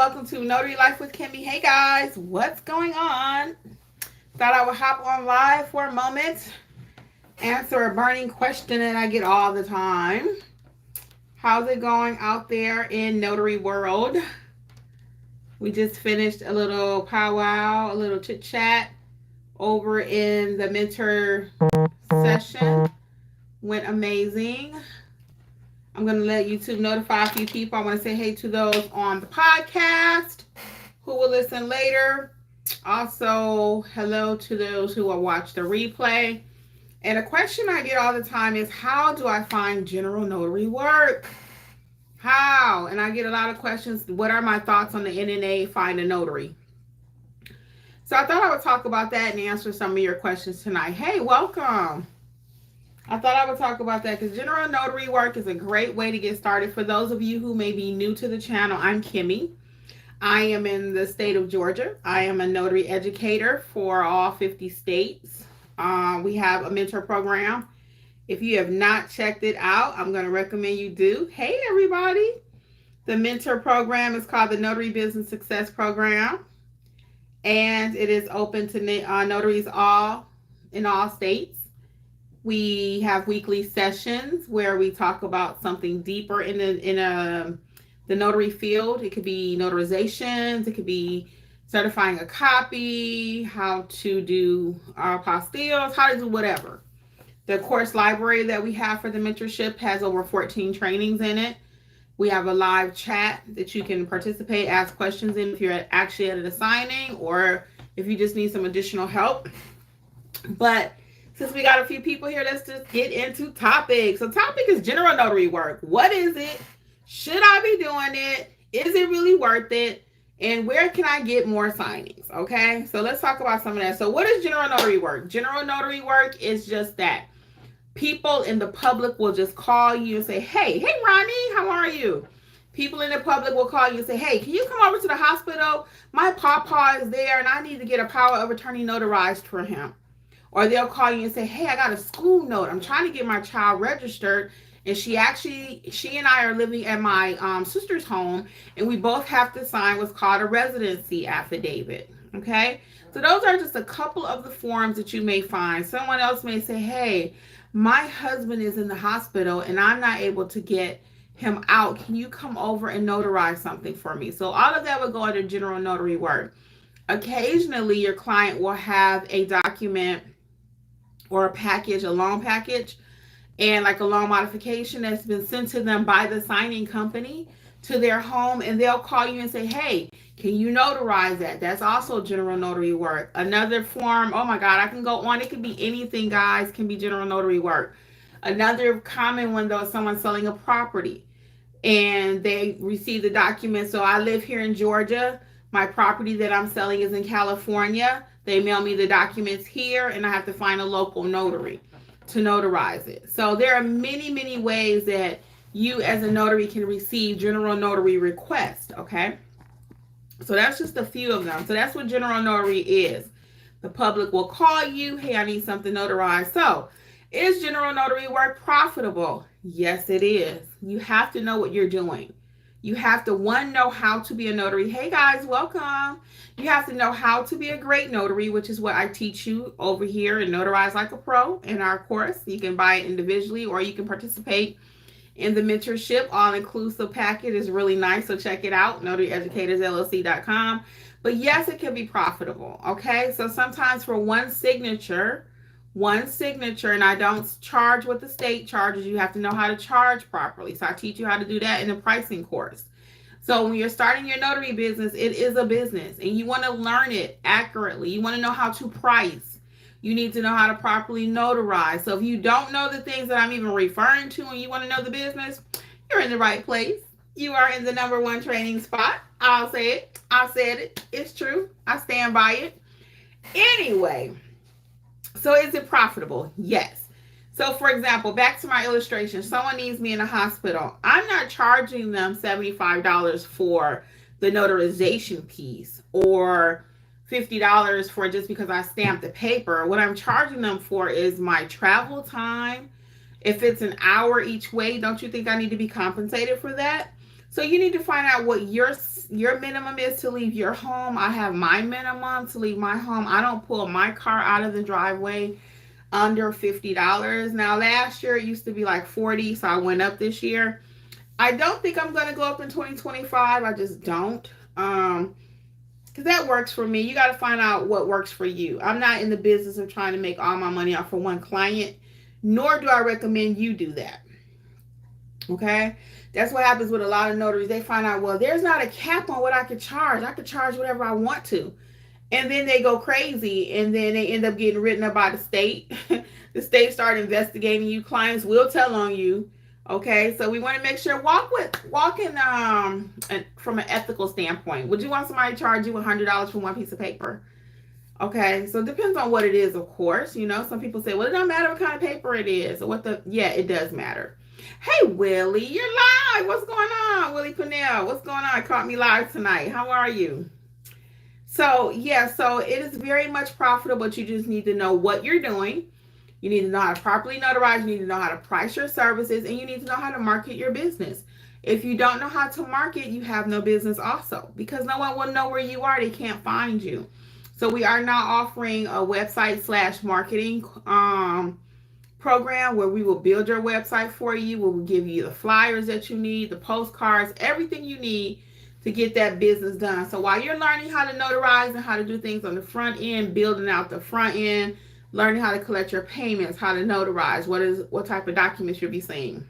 welcome to Notary Life with Kimmi. Hey guys, what's going on? Thought I would hop on live for a moment, answer a burning question that I get all the time. How's it going out there in notary world? We just finished a little powwow, a little chit chat over in the mentor session. Went amazing. I'm going to let YouTube notify a few people. I want to say hey to those on the podcast who will listen later. Also, hello to those who will watch the replay. And a question I get all the time is, how do I find general notary work? How? And I get a lot of questions. What are my thoughts on the NNA Find a Notary? So I thought I would talk about that and answer some of your questions tonight. Hey, welcome. I thought I would talk about that because general notary work is a great way to get started. For those of you who may be new to the channel, I'm Kimmi. I am in the state of Georgia. I am a notary educator for all 50 states. We have a mentor program. If you have not checked it out, I'm going to recommend you do. Hey, everybody. The mentor program is called the Notary Business Success Program. And it is open to notaries in all states. We have weekly sessions where we talk about something deeper in the notary field. It could be notarizations. It could be certifying a copy, how to do apostilles, how to do whatever. The course library that we have for the mentorship has over 14 trainings in it. We have a live chat that you can participate, ask questions in if you're actually at a signing or if you just need some additional help. But since we got a few people here, let's just get into topic. So topic is general notary work. What is it? Should I be doing it? Is it really worth it? And where can I get more signings? Okay, so let's talk about some of that. So what is general notary work? General notary work is just that. People in the public will just call you and say, hey Ronnie, how are you? People in the public will call you and say, hey, can you come over to the hospital? My papa is there and I need to get a power of attorney notarized for him. Or they'll call you and say, hey, I got a school note. I'm trying to get my child registered. And she and I are living at my sister's home. And we both have to sign what's called a residency affidavit. Okay. So those are just a couple of the forms that you may find. Someone else may say, hey, my husband is in the hospital and I'm not able to get him out. Can you come over and notarize something for me? So all of that would go under general notary work. Occasionally, your client will have a document or a package, a loan package, and like a loan modification that's been sent to them by the signing company to their home, and they'll call you and say, hey, can you notarize that? That's also general notary work. Another form, oh my God, I can go on. It can be anything, guys, can be general notary work. Another common one, though, is someone selling a property and they receive the document. So I live here in Georgia. My property that I'm selling is in California. They mail me the documents here and I have to find a local notary to notarize it. So there are many, many ways that you as a notary can receive general notary requests, okay? So that's just a few of them. So that's what general notary is. The public will call you, hey, I need something notarized. So is general notary work profitable? Yes, it is. You have to know what you're doing. You have to, one, know how to be a notary. Hey guys, welcome. You have to know how to be a great notary, which is what I teach you over here in Notarize Like a Pro in our course. You can buy it individually or you can participate in the mentorship. All-inclusive packet is really nice, so check it out, notaryeducatorsllc.com. But yes, it can be profitable, okay? So sometimes for one signature, and I don't charge what the state charges. You have to know how to charge properly. So I teach you how to do that in the pricing course. So when you're starting your notary business, it is a business and you want to learn it accurately. You want to know how to price. You need to know how to properly notarize. So if you don't know the things that I'm even referring to and you want to know the business, you're in the right place. You are in the #1 training spot. I'll say it. I said it. It's true. I stand by it. Anyway. So is it profitable? Yes. So for example, back to my illustration, someone needs me in a hospital. I'm not charging them $75 for the notarization piece or $50 for just because I stamped the paper. What I'm charging them for is my travel time. If it's an hour each way, don't you think I need to be compensated for that? So you need to find out what your your minimum is to leave your home. I have my minimum to leave my home. I don't pull my car out of the driveway under $50. Now, last year it used to be like 40, so I went up this year. I don't think I'm going to go up in 2025. I just don't. Because that works for me. You got to find out what works for you. I'm not in the business of trying to make all my money off for one client, nor do I recommend you do that. Okay? That's what happens with a lot of notaries. They find out, well, there's not a cap on what I could charge. I could charge whatever I want to. And then they go crazy, and then they end up getting written up by the state. The state start investigating you. Clients will tell on you. Okay, so we want to make sure walking from an ethical standpoint. Would you want somebody to charge you $100 for one piece of paper? Okay, so it depends on what it is, of course. You know, some people say, well, it don't matter what kind of paper it is, or yeah, it does matter. Hey, Willie, you're live. What's going on, Willie Pennell? What's going on? Caught me live tonight. How are you? So yeah, so it is very much profitable, but you just need to know what you're doing. You need to know how to properly notarize. You need to know how to price your services, and you need to know how to market your business. If you don't know how to market, you have no business also, because no one will know where you are. They can't find you. So we are now offering a website/marketing program where we will build your website for you. We will give you the flyers that you need, the postcards, everything you need to get that business done. So while you're learning how to notarize and how to do things on the front end, building out the front end, learning how to collect your payments, how to notarize, what type of documents you'll be seeing.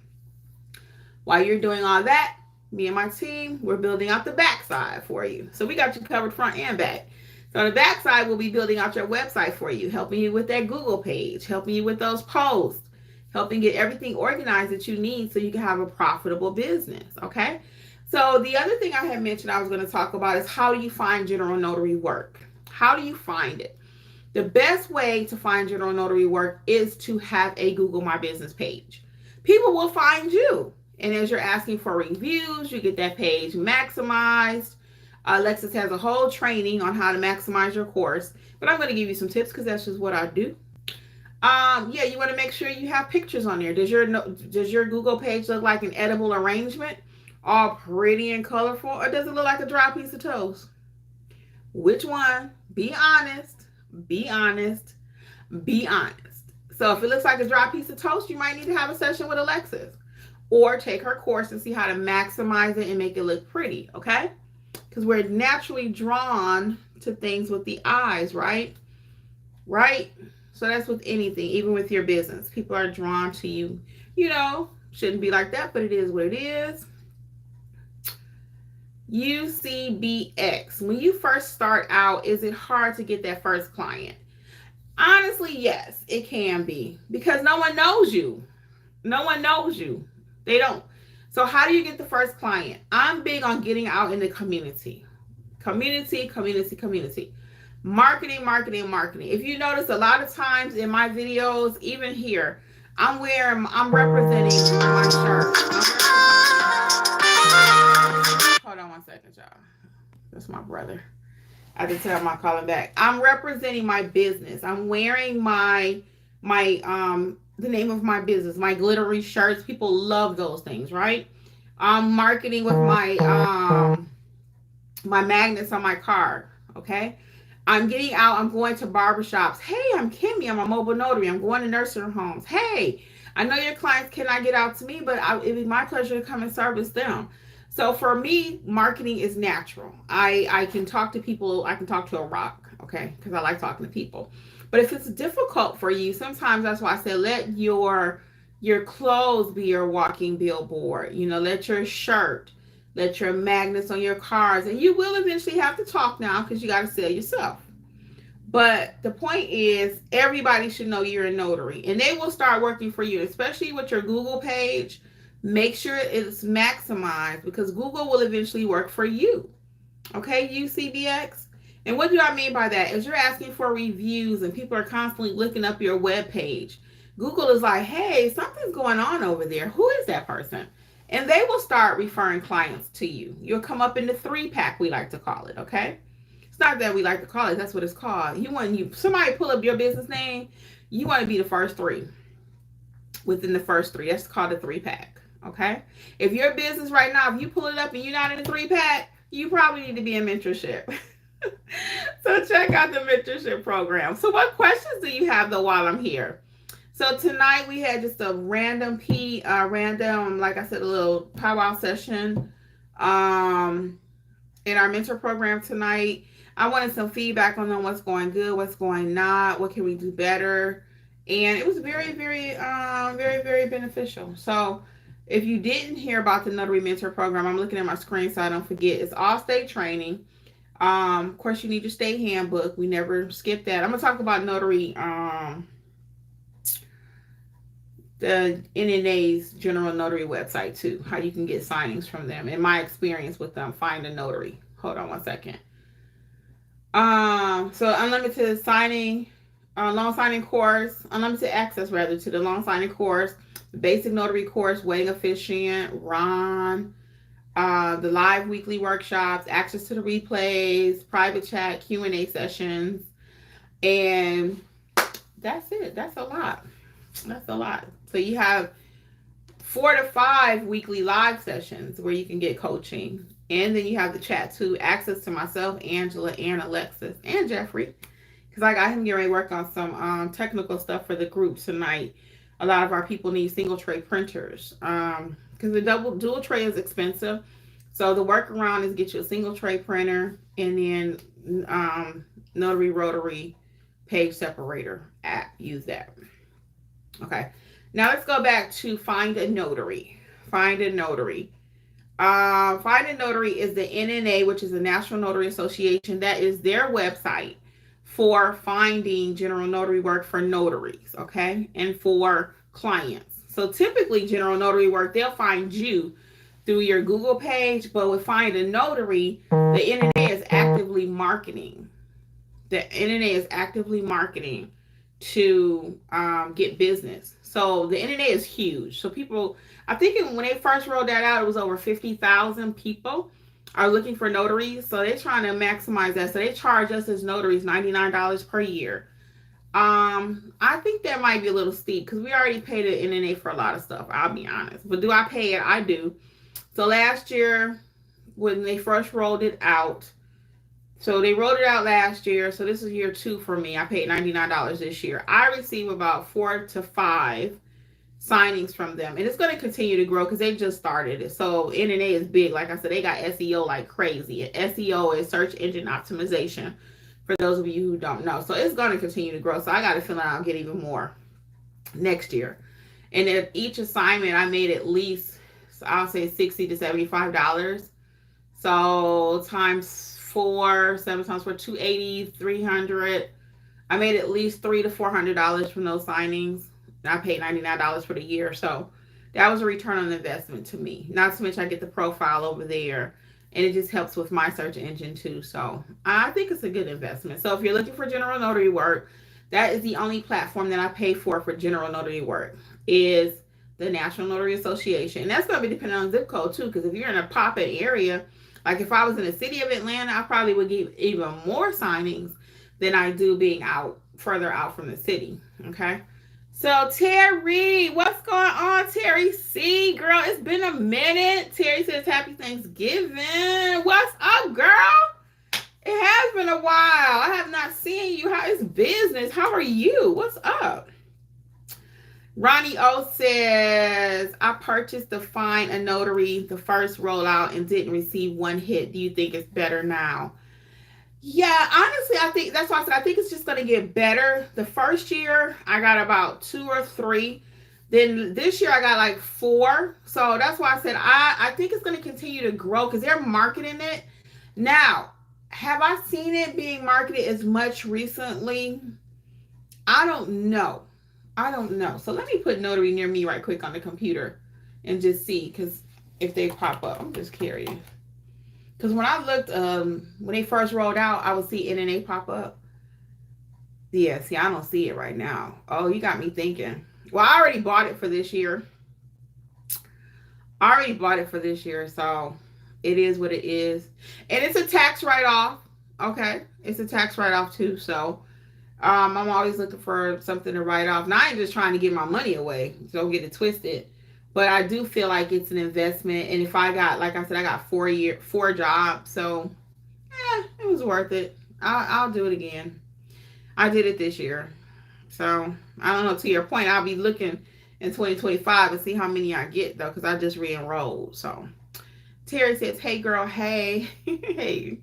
While you're doing all that, me and my team, we're building out the backside for you. So we got you covered front and back. So on the backside, we'll be building out your website for you, helping you with that Google page, helping you with those posts, helping get everything organized that you need so you can have a profitable business, okay? So the other thing I had mentioned I was going to talk about is, how do you find general notary work? How do you find it? The best way to find general notary work is to have a Google My Business page. People will find you. And as you're asking for reviews, you get that page maximized. Alexis has a whole training on how to maximize your course, but I'm going to give you some tips because that's just what I do. Yeah, you want to make sure you have pictures on there. Does your Google page look like an edible arrangement, all pretty and colorful, or does it look like a dry piece of toast? Which one? Be honest. Be honest. Be honest. So if it looks like a dry piece of toast, you might need to have a session with Alexis, or take her course and see how to maximize it and make it look pretty, okay? Because we're naturally drawn to things with the eyes, right? Right? So that's with anything, even with your business. People are drawn to you. You know, shouldn't be like that, but it is what it is. UCBX. When you first start out, is it hard to get that first client? Honestly, yes, it can be, because no one knows you. No one knows you. They don't. So how do you get the first client? I'm big on getting out in the community. Community. Marketing. If you notice, a lot of times in my videos, even here, I'm representing my shirt. Hold on one second, y'all. That's my brother. I can tell I'm calling back. I'm representing my business. I'm wearing my the name of my business, my glittery shirts. People love those things, right? I'm marketing with my magnets on my car, okay? I'm getting out. I'm going to barbershops. Hey, I'm Kimmi. I'm a mobile notary. I'm going to nursing homes. Hey, I know your clients cannot get out to me, but it'd be my pleasure to come and service them. So for me, marketing is natural. I can talk to people. I can talk to a rock, okay? Because I like talking to people. But if it's difficult for you, sometimes that's why I say let your clothes be your walking billboard. You know, let your shirt, let your magnets on your cars, and you will eventually have to talk now because you got to sell yourself. But the point is, everybody should know you're a notary, and they will start working for you, especially with your Google page. Make sure it's maximized, because Google will eventually work for you. Okay, UCBX? And what do I mean by that? Is you're asking for reviews and people are constantly looking up your web page. Google is like, hey, something's going on over there. Who is that person? And they will start referring clients to you. You'll come up in the 3-pack, we like to call it, okay? It's not that we like to call it. That's what it's called. Somebody pull up your business name, you want to be the first 3. Within the first 3. That's called a 3-pack, okay? If your business right now, if you pull it up and you're not in the 3-pack, you probably need to be in mentorship. So check out the mentorship program. So what questions do you have though while I'm here? So tonight we had just a random, like I said, a little powwow session in our mentor program tonight. I wanted some feedback on what's going good, what's going not, what can we do better, and it was very beneficial. So if you didn't hear about the Notary Mentor program, I'm looking at my screen so I don't forget. It's all state training. Of course, you need your state handbook. We never skip that. I'm gonna talk about notary, the NNA's General Notary website too. How you can get signings from them, and my experience with them. Find a notary. Hold on one second. So unlimited signing, loan signing course, unlimited access rather to the loan signing course, basic notary course, wedding officiant, Ron. The live weekly workshops, access to the replays, private chat, Q&A sessions, and that's it. That's a lot. That's a lot. So you have 4 to 5 weekly live sessions where you can get coaching, and then you have the chat too, access to myself, Angela, and Alexis, and Jeffrey, because I got him getting ready to work on some technical stuff for the group tonight. A lot of our people need single tray printers. Because the dual tray is expensive. So the workaround is get you a single tray printer and then Notary Rotary page separator app. Use that. Okay. Now let's go back to Find a Notary. Find a Notary. Find a Notary is the NNA, which is the National Notary Association. That is their website for finding general notary work for notaries, okay, and for clients. So typically general notary work, they'll find you through your Google page, but with Find a Notary, the NNA is actively marketing. The NNA is actively marketing to get business. So the NNA is huge. So people, I think when they first rolled that out, it was over 50,000 people are looking for notaries. So they're trying to maximize that. So they charge us as notaries $99 per year. I think that might be a little steep because we already paid the NNA for a lot of stuff. I'll be honest. But do I pay it? I do. So last year, when they first rolled it out, so they rolled it out last year. So this is year 2 for me. I paid $99 this year. I receive about 4 to 5 signings from them. And it's going to continue to grow because they just started it. So NNA is big. Like I said, they got SEO like crazy. SEO is search engine optimization, for those of you who don't know. So it's going to continue to grow. So I got a feeling I'll get even more next year. And at each assignment, I made at least, I'll say $60 to $75. So times 4, 7 times 4, 280, 300. I made at least $300 to $400 from those signings. And I paid $99 for the year. So that was a return on investment to me. Not to mention I get the profile over there. And it just helps with my search engine too. So I think it's a good investment. So if you're looking for general notary work, that is the only platform that I pay for general notary work is the National Notary Association. And that's going to be depending on zip code too. Because if you're in a pop-up area, like if I was in the city of Atlanta, I probably would get even more signings than I do being further out from the city. Okay. So Terry, what's going on, Terry C? Girl, it's been a minute. Terry says happy Thanksgiving. What's up, girl? It has been a while. I have not seen you. How is business? How are you? What's up? Ronnie O says, I purchased the Find a Notary, the first rollout, and didn't receive one hit. Do you think it's better now? Yeah, honestly, I think that's why I said I think it's just going to get better. The first year, I got about 2 or 3. Then this year, I got like 4. So that's why I said I think it's going to continue to grow because they're marketing it. Now, have I seen it being marketed as much recently? I don't know. So let me put Notary near me right quick on the computer and just see because if they pop up, I'm just curious. Because when I looked, when they first rolled out, I would see NNA pop up. Yeah, see, I don't see it right now. Oh, you got me thinking. Well, I already bought it for this year. So it is what it is. And it's a tax write-off. Okay, it's a tax write-off too. So I'm always looking for something to write off. Now I ain't just trying to get my money away. So don't get it twisted. But I do feel like it's an investment. And if I got, like I said, I got 4 jobs. So, it was worth it. I'll do it again. I did it this year. So, I don't know, to your point, I'll be looking in 2025 and see how many I get, though, because I just re-enrolled. So, Terry says, hey, girl, hey. Hey.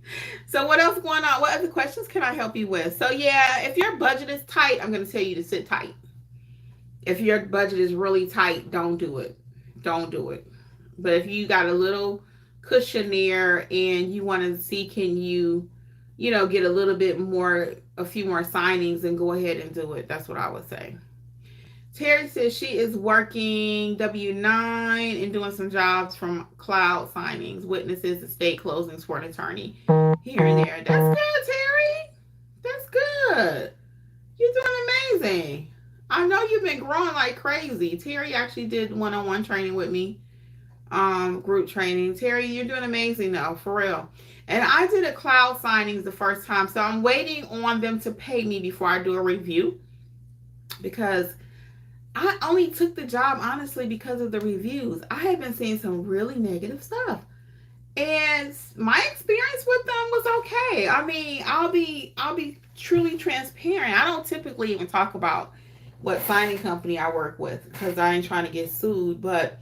So, what else going on? What other questions can I help you with? So, yeah, if your budget is tight, I'm going to tell you to sit tight. If your budget is really tight, don't do it. Don't do it. But if you got a little cushion there and you want to see, can you, get a little bit more, a few more signings, and go ahead and do it. That's what I would say. Terry says she is working W-9 and doing some jobs from cloud signings, witnesses, estate closings for an attorney here and there. That's good, Terry. That's good. You're doing amazing. I know you've been growing like crazy. Terry actually did one-on-one training with me, group training. Terry, you're doing amazing though, for real. And I did a cloud signings the first time, so I'm waiting on them to pay me before I do a review, because I only took the job honestly because of the reviews. I have been seeing some really negative stuff, and my experience with them was okay. I mean, I'll be truly transparent. I don't typically even talk about what signing company I work with because I ain't trying to get sued, but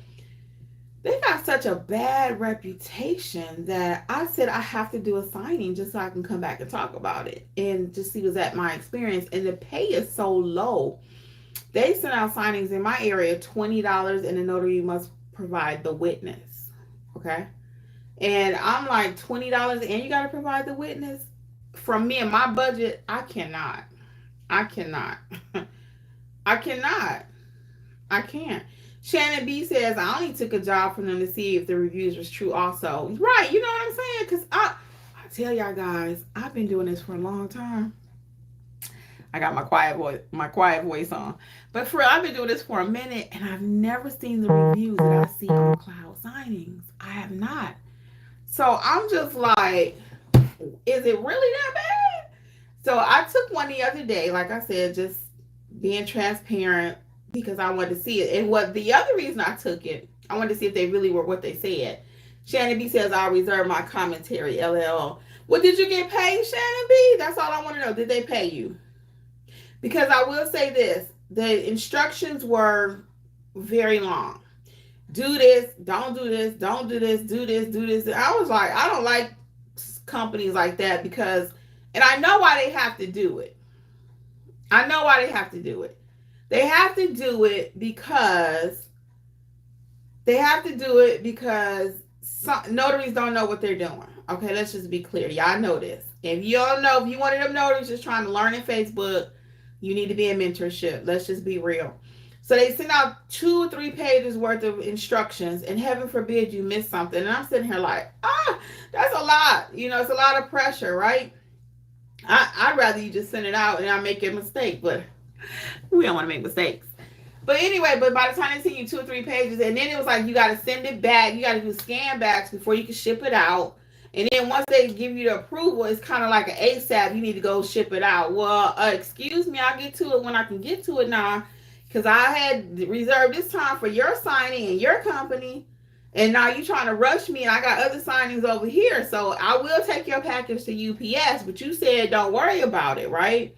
they got such a bad reputation that I said I have to do a signing just so I can come back and talk about it and just see, was that my experience. And the pay is so low. They send out signings in my area $20, and the notary must provide the witness. Okay. And I'm like, $20 and you got to provide the witness? From me and my budget, I cannot. I cannot. I cannot. I can't. Shannon B says, I only took a job from them to see if the reviews was true also. Right. You know what I'm saying? Because I tell y'all guys, I've been doing this for a long time. I got my quiet voice on. But for real, I've been doing this for a minute, and I've never seen the reviews that I see on cloud signings. I have not. So I'm just like, is it really that bad? So I took one the other day, like I said, just being transparent, because I wanted to see it. And what the other reason I took it, I wanted to see if they really were what they said. Shannon B says, I'll reserve my commentary, LL. Well, did you get paid, Shannon B? That's all I want to know. Did they pay you? Because I will say this, the instructions were very long. Do this, don't do this, don't do this, do this, do this. And I was like, I don't like companies like that, because, and I know why they have to do it. I know why they have to do it. They have to do it because some notaries don't know what they're doing. Okay, let's just be clear. Y'all know this. If you don't know, if you one of them notaries just trying to learn in Facebook, you need to be in mentorship. Let's just be real. So they send out 2 or 3 pages worth of instructions, and heaven forbid you miss something. And I'm sitting here like, that's a lot. It's a lot of pressure, right? I'd rather you just send it out and I make a mistake, but we don't want to make mistakes. But anyway, but by the time they send you 2 or 3 pages, and then it was like, you got to send it back. You got to do scan backs before you can ship it out. And then once they give you the approval, it's kind of like an ASAP. You need to go ship it out. Well, excuse me, I'll get to it when I can get to it now, because I had reserved this time for your signing and your company. And now you're trying to rush me, and I got other signings over here. So I will take your package to UPS, but you said don't worry about it, right?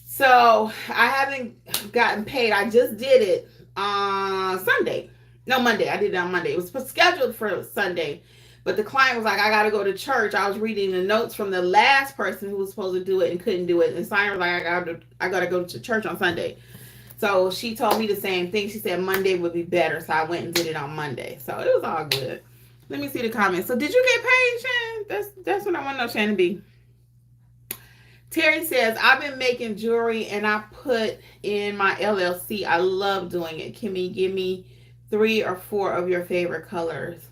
So I haven't gotten paid. I just did it on Sunday. No, Monday. I did it on Monday. It was scheduled for Sunday. But the client was like, I got to go to church. I was reading the notes from the last person who was supposed to do it and couldn't do it. And Simon was like, I got to go to church on Sunday. So she told me the same thing. She said Monday would be better. So I went and did it on Monday. So it was all good. Let me see the comments. So did you get paid, Shannon? That's what I want to know, Shannon B. Terry says, I've been making jewelry and I put in my LLC. I love doing it. Kimmi, give me 3 or 4 of your favorite colors.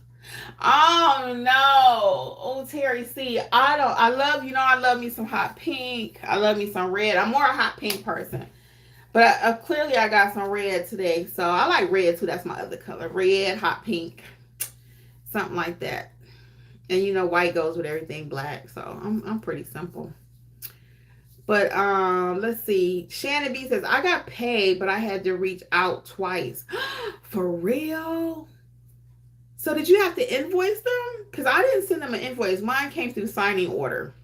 Oh no. Oh, Terry, see, I love me some hot pink. I love me some red. I'm more a hot pink person. But clearly I got some red today. So I like red too. That's my other color. Red, hot pink, something like that. And white goes with everything black. So I'm pretty simple. But let's see. Shannon B says, I got paid, but I had to reach out twice. For real? So did you have to invoice them? Because I didn't send them an invoice. Mine came through signing order.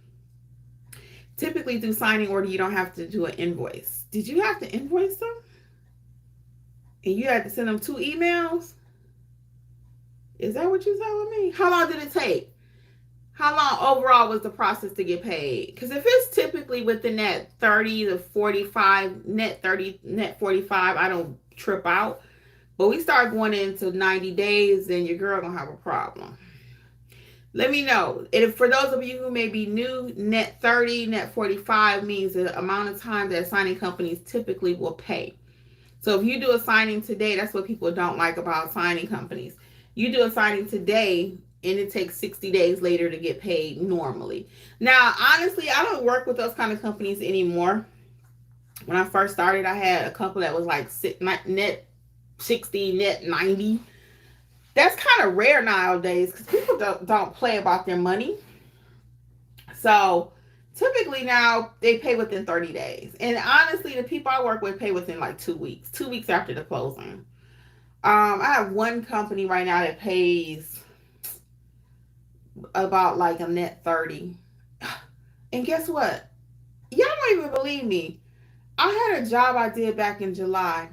Typically through signing order, you don't have to do an invoice. Did you have to invoice them? And you had to send them 2 emails? Is that what you're telling me? How long did it take? How long overall was the process to get paid? Because if it's typically within that 30 to 45, net 30, net 45, I don't trip out. But we start going into 90 days, then your girl gonna have a problem. Let me know. And for those of you who may be new, net 30, net 45 means the amount of time that signing companies typically will pay. So if you do a signing today, that's what people don't like about signing companies. You do a signing today, and it takes 60 days later to get paid normally. Now, honestly, I don't work with those kind of companies anymore. When I first started, I had a couple that was like net 60, net 90. That's kind of rare nowadays because people don't play about their money. So typically now they pay within 30 days. And honestly, the people I work with pay within like 2 weeks, 2 weeks after the closing. I have one company right now that pays about like a net 30. And guess what? Y'all don't even believe me. I had a job I did back in July,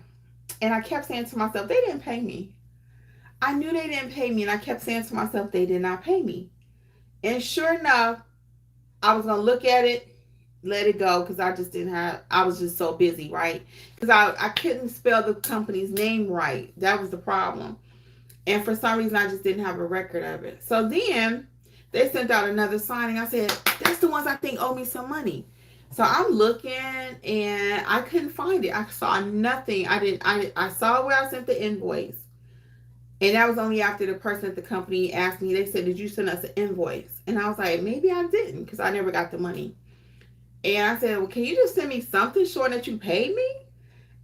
and I kept saying to myself, they didn't pay me. I knew they didn't pay me, and I kept saying to myself, they did not pay me. And sure enough, I was going to look at it, let it go, because I was just so busy, right? Because I couldn't spell the company's name right. That was the problem. And for some reason, I just didn't have a record of it. So then they sent out another signing. I said, that's the ones I think owe me some money. So I'm looking, and I couldn't find it. I saw nothing. I saw where I sent the invoice. And that was only after the person at the company asked me. They said, did you send us an invoice? And I was like, maybe I didn't, because I never got the money. And I said, well, can you just send me something showing that you paid me?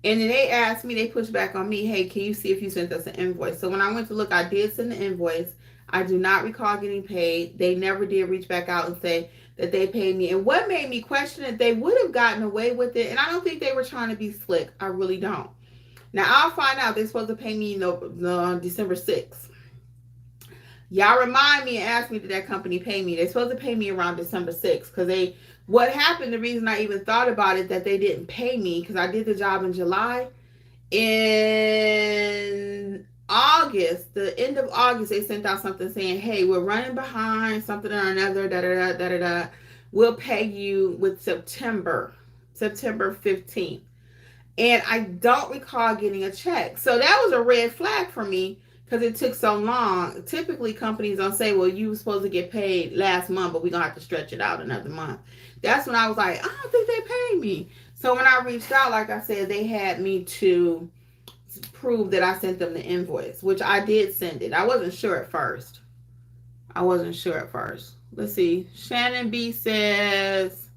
And then they asked me, they pushed back on me, hey, can you see if you sent us an invoice? So when I went to look, I did send the invoice. I do not recall getting paid. They never did reach back out and say that they paid me. And what made me question it, they would have gotten away with it. And I don't think they were trying to be slick. I really don't. Now, I'll find out. They're supposed to pay me December 6th. Y'all remind me and ask me, did that company pay me? They're supposed to pay me around December 6th. Because what happened, the reason I even thought about it, that they didn't pay me, because I did the job in July. In August, the end of August, they sent out something saying, hey, we're running behind something or another, da-da-da. We'll pay you with September 15th. And I don't recall getting a check. So that was a red flag for me because it took so long. Typically, companies don't say, well, you were supposed to get paid last month, but we're going to have to stretch it out another month. That's when I was like, I don't think they paid me. So when I reached out, like I said, they had me to prove that I sent them the invoice, which I did send it. I wasn't sure at first. Let's see. Shannon B says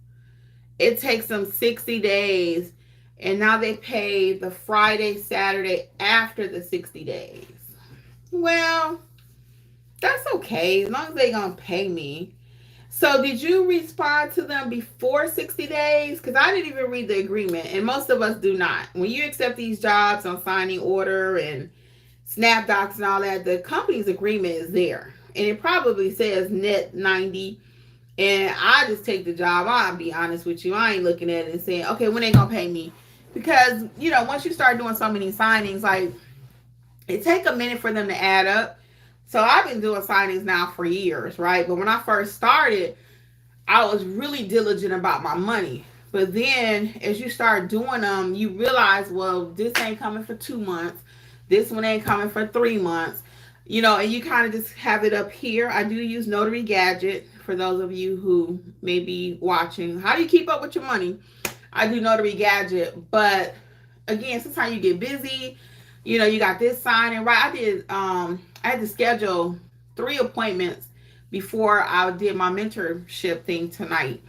it takes them 60 days. And now they pay the Friday, Saturday after the 60 days. Well, that's okay as long as they're going to pay me. So did you respond to them before 60 days? Because I didn't even read the agreement, and most of us do not. When you accept these jobs on signing order and SnapDocs and all that, the company's agreement is there. And it probably says net 90. And I just take the job. I'll be honest with you. I ain't looking at it and saying, okay, when they going to pay me? Because, once you start doing so many signings, like, it take a minute for them to add up. So I've been doing signings now for years, right? But when I first started, I was really diligent about my money. But then as you start doing them, you realize, well, this ain't coming for 2 months. This one ain't coming for 3 months. And you kind of just have it up here. I do use Notary Gadget for those of you who may be watching. How do you keep up with your money? I do Notary Gadget, but again, sometimes you get busy. You got this signing, right? I had to schedule 3 appointments before I did my mentorship thing tonight.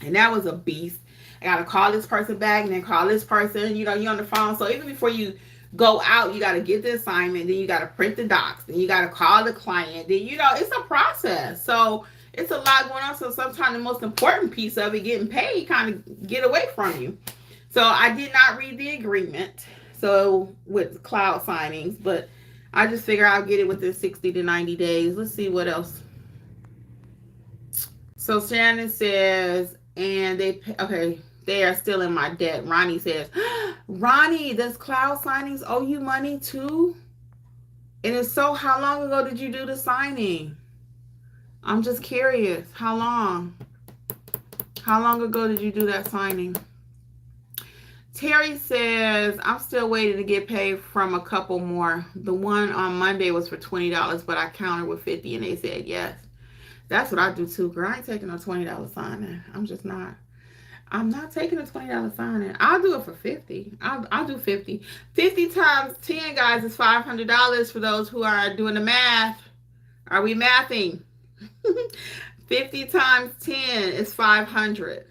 And that was a beast. I got to call this person back and then call this person. You're on the phone. So even before you go out, you got to get the assignment. Then you got to print the docs. Then you got to call the client. Then, it's a process. So It's a lot going on. So sometimes the most important piece of it, getting paid, kind of get away from you. So I did not read the agreement. So with cloud signings, but I just figure I'll get it within 60 to 90 days. Let's see what else. So Shannon says, and they are still in my debt. Ronnie says, Ronnie, does cloud signings owe you money too? And if so, how long ago did you do the signing? I'm just curious. How long? How long ago did you do that signing? Terry says, I'm still waiting to get paid from a couple more. The one on Monday was for $20, but I countered with $50 and they said yes. That's what I do too, girl. I ain't taking a $20 signing. I'm just not. I'm not taking a $20 signing. I'll do it for $50. I'll do $50. 50 times 10, guys, is $500 for those who are doing the math. Are we mathing? 50 times 10 is 500.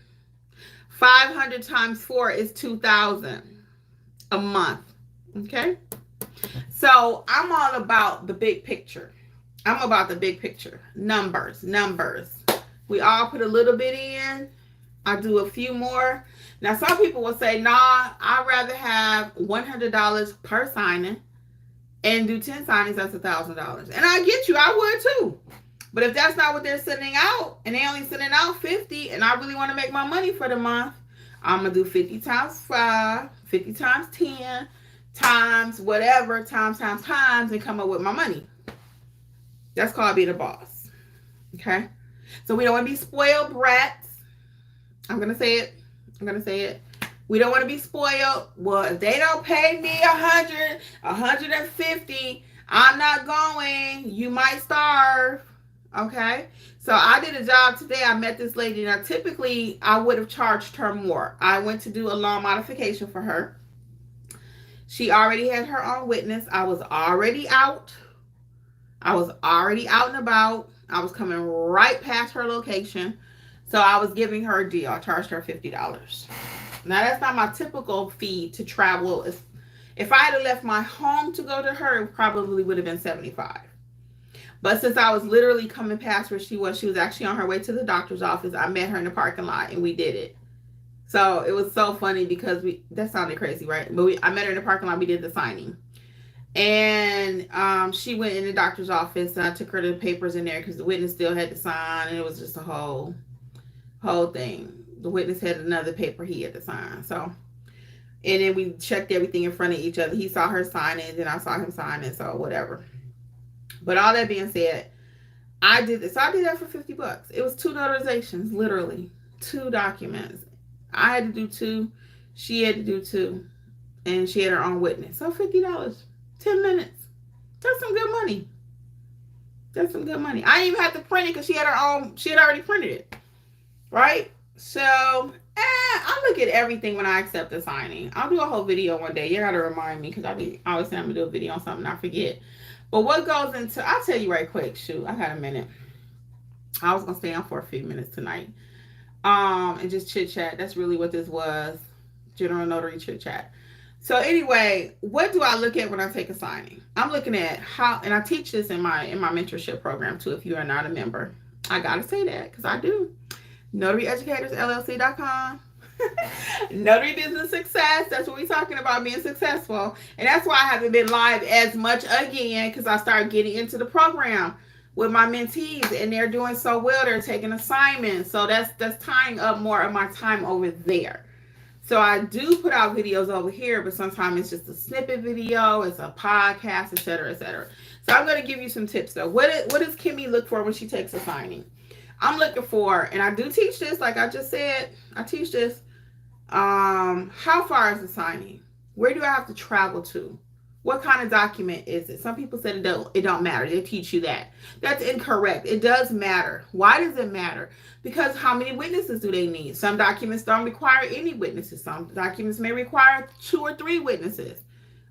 500 times 4 is 2,000 a month. Okay? So I'm all about the big picture. I'm about the big picture. Numbers. We all put a little bit in. I do a few more. Now, some people will say, nah, I'd rather have $100 per signing and do 10 signings. That's $1,000. And I get you. I would too. But if that's not what they're sending out, and they only sending out 50, and I really want to make my money for the month, I'm going to do 50 times 5, 50 times 10, times whatever, times, and come up with my money. That's called being a boss. Okay? So we don't want to be spoiled brats. I'm going to say it. We don't want to be spoiled. Well, if they don't pay me 100, 150, I'm not going. You might starve. Okay? So I did a job today. I met this lady. Now, typically, I would have charged her more. I went to do a loan modification for her. She already had her own witness. I was already out and about. I was coming right past her location. So I was giving her a deal. I charged her $50. Now, that's not my typical fee to travel. If I had left my home to go to her, it probably would have been $75. But since I was literally coming past where she was actually on her way to the doctor's office. I met her in the parking lot and we did it. So it was so funny because that sounded crazy, right? But I met her in the parking lot. We did the signing. And she went in the doctor's office and I took her the papers in there because the witness still had to sign, and it was just a whole thing. The witness had another paper he had to sign. So, and then we checked everything in front of each other. He saw her sign it, and I saw him sign it, so whatever. But all that being said, I did this. So I did that for $50. It was 2 notarizations, literally 2 documents. I had to do 2. She had to do 2, and she had her own witness. So $50. 10 minutes. That's some good money. I didn't even have to print it because she had her own. She had already printed it. Right? So, I look at everything when I accept a signing. I'll do a whole video one day. You got to remind me because I always say I'm going to do a video on something I forget. But what goes into, I'll tell you right quick. Shoot, I got a minute. I was going to stay on for a few minutes tonight. And just chit chat. That's really what this was. General notary chit chat. So anyway, what do I look at when I take a signing? I'm looking at how, and I teach this in my mentorship program too, if you are not a member. I got to say that because I do. NotaryEducatorsLLC.com. Notary business success. That's what we're talking about, being successful. And that's why I haven't been live as much again, because I started getting into the program with my mentees and they're doing so well. They're taking assignments. So that's tying up more of my time over there. So I do put out videos over here, but sometimes it's just a snippet video, it's a podcast, etc., etc. So I'm going to give you some tips though. What does Kimmi look for when she takes a signing? I'm looking for, and I do teach this, like I just said, I teach this. How far is the signing? Where do I have to travel to? What kind of document is it? Some people said it don't matter. They teach you that. That's incorrect. It does matter. Why does it matter? Because how many witnesses do they need? Some documents don't require any witnesses. Some documents may require 2 or 3 witnesses.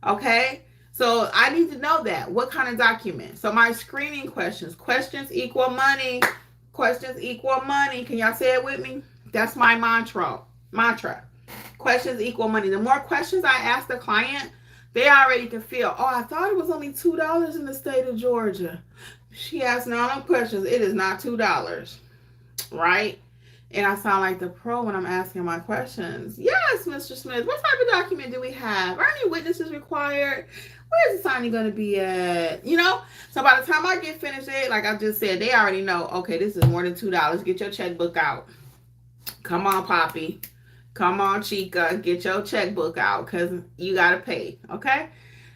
Okay? So I need to know that. What kind of document? So my screening questions. Questions equal money. Questions equal money. Can y'all say it with me? That's my mantra. Questions equal money. The more questions I ask the client, they already can feel, oh, I thought it was only $2 in the state of Georgia. She asking all them questions. It is not $2, right? And I sound like the pro when I'm asking my questions. Yes, Mr. Smith. What type of document do we have? Are any witnesses required? Where's the signing going to be at? You know? So by the time I get finished, like I just said, they already know, okay, this is more than $2. Get your checkbook out. Come on, Poppy. Come on, Chica. Get your checkbook out because you got to pay. Okay?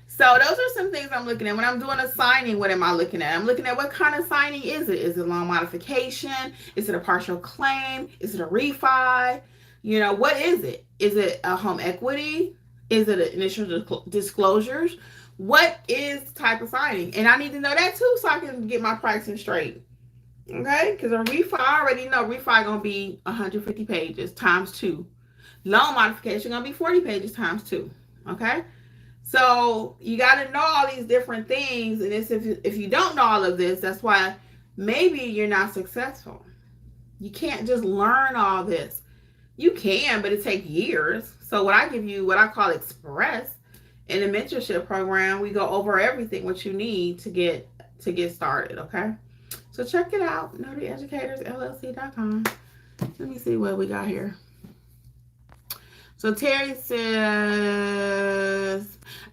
So those are some things I'm looking at. When I'm doing a signing, what am I looking at? I'm looking at what kind of signing is it? Is it a loan modification? Is it a partial claim? Is it a refi? You know, what is it? Is it a home equity? Is it initial disclosures? What is the type of signing? And I need to know that too so I can get my pricing straight. Okay? Because a refi, I already know refi going to be 150 pages times 2. Loan modification going to be 40 pages times 2. Okay? So you got to know all these different things, and it's if you don't know all of this, that's why maybe you're not successful. You can't just learn all this. You can, but it takes years. So what I give you, what I call express, in the mentorship program, we go over everything what you need to get started. Okay, so check it out, notaryeducatorsllc.com. Let me see what we got here. So Terry says,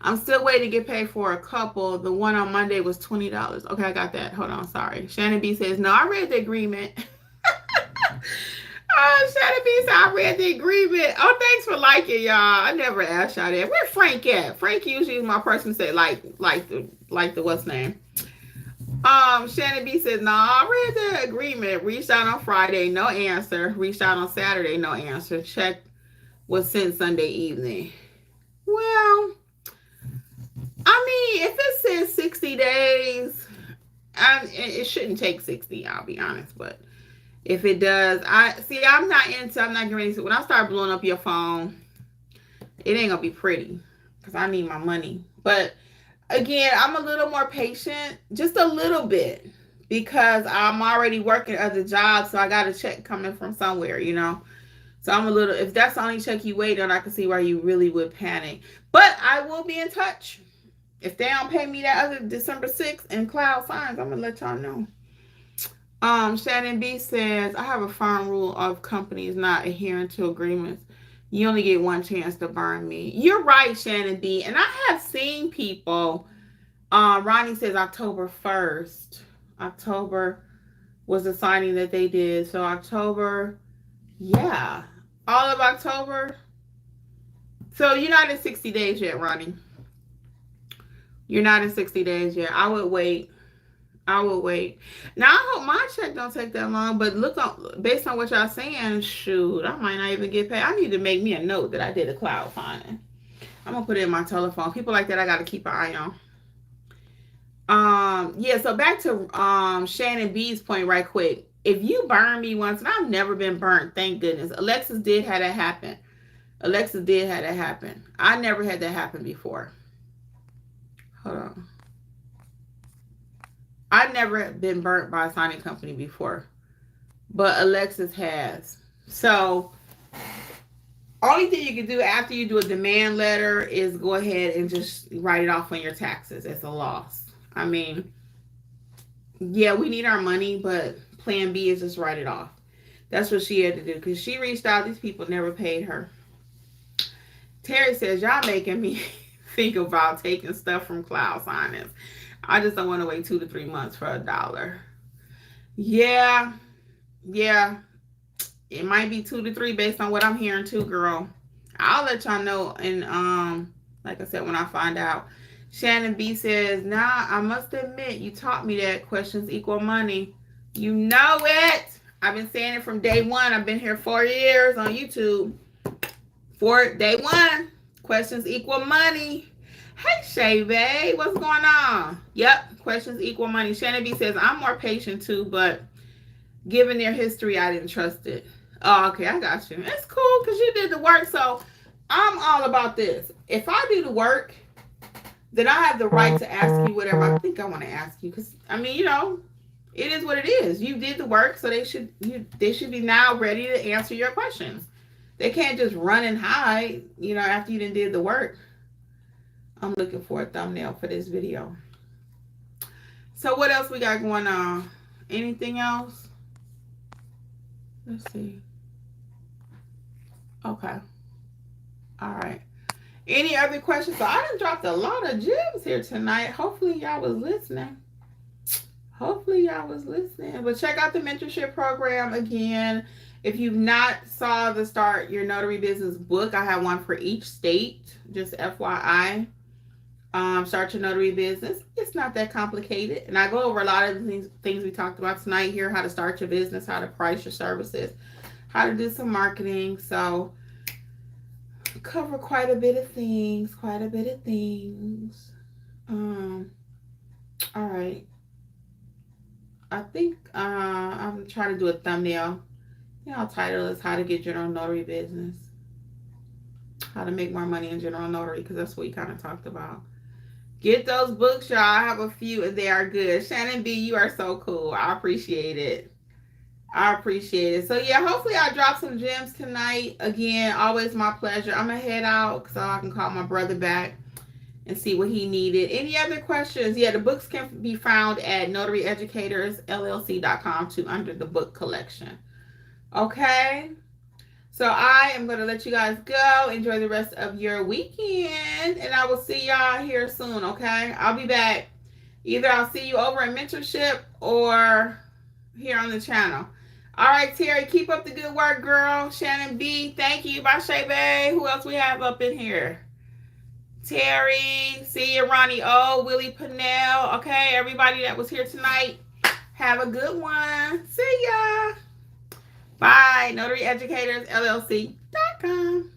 I'm still waiting to get paid for a couple. The one on Monday was $20. Okay, I got that. Hold on, sorry. Shannon B says, no, I read the agreement. Shannon B said, I read the agreement. Oh, thanks for liking, y'all. I never asked y'all that. Where Frank at? Frank usually is my person to say like the what's name. Shannon B says, no, I read the agreement. Reached out on Friday, no answer. Reached out on Saturday, no answer. Checked was sent Sunday evening. Well, I mean, if it says 60 days, it shouldn't take 60, I'll be honest. But if it does, I'm not getting ready to, when I start blowing up your phone, it ain't going to be pretty because I need my money. But again, I'm a little more patient, just a little bit, because I'm already working other jobs. So I got a check coming from somewhere, you know. So I'm a little, if that's the only check you wait on, I can see why you really would panic. But I will be in touch. If they don't pay me that other December 6th in cloud signs, I'm going to let y'all know. Shannon B says, I have a firm rule of companies not adhering to agreements. You only get one chance to burn me. You're right, Shannon B. And I have seen people, Ronnie says October 1st. October was the signing that they did. So October, yeah. All of October. So you're not in 60 days yet, Ronnie. You're not in 60 days yet. I would wait. Now I hope my check don't take that long, but based on what y'all saying, shoot, I might not even get paid. I need to make me a note that I did a cloud signing. I'm gonna put it in my telephone. People like that I gotta keep an eye on. Yeah, so back to Shannon B's point right quick. If you burn me once, and I've never been burnt, thank goodness. Alexis did have that happen. I never had that happen before. Hold on. I've never been burnt by a signing company before, but Alexis has. So only thing you can do after you do a demand letter is go ahead and just write it off on your taxes. It's a loss. I mean, yeah, we need our money, but plan B is just write it off. That's what she had to do because she reached out. These people never paid her. Terry says, y'all making me think about taking stuff from cloud signings. I just don't want to wait 2 to 3 months for $1. Yeah. It might be 2 to 3 based on what I'm hearing too, girl. I'll let y'all know. And like I said, when I find out. Shannon B says, nah, I must admit, you taught me that questions equal money. You know it. I've been saying it from day one. I've been here 4 years on YouTube. For day one, questions equal money. Hey, Shay, babe, what's going on? Yep, questions equal money. Shannon B says, I'm more patient too, but given their history, I didn't trust it. Oh, okay, I got you. It's cool because you did the work. So I'm all about this. If I do the work, then I have the right to ask you whatever I think I want to ask you. Because, I mean, you know, it is what it is. You did the work, so they should be now ready to answer your questions. They can't just run and hide, you know, after you did the work. I'm looking for a thumbnail for this video. So what else we got going on? Anything else? Let's see. Okay. All right. Any other questions? So I done dropped a lot of gems here tonight. Hopefully y'all was listening. But check out the mentorship program again. If you've not saw the Start Your Notary Business book, I have one for each state. Just FYI. Start Your Notary Business. It's not that complicated. And I go over a lot of the things we talked about tonight here. How to start your business, how to price your services, how to do some marketing. So cover quite a bit of things. All right. I think I'm trying to do a thumbnail. I'll title is How to Get General Notary Business. How to make more money in general notary, because that's what we kind of talked about. Get those books, y'all. I have a few and they are good. Shannon B, you are so cool. I appreciate it. So yeah, hopefully I drop some gems tonight. Again, always my pleasure. I'm gonna head out so I can call my brother back and see what he needed. Any other questions? Yeah, the books can be found at notaryeducatorsllc.com too, under the book collection. Okay. So I am going to let you guys go. Enjoy the rest of your weekend. And I will see y'all here soon, okay? I'll be back. Either I'll see you over in mentorship or here on the channel. All right, Terry, keep up the good work, girl. Shannon B, thank you. Bye, Shay Bay. Who else we have up in here? Terry, see you, Ronnie O, Willie Pinnell. Okay, everybody that was here tonight, have a good one. See ya. Bye. NotaryEducatorsLLC.com.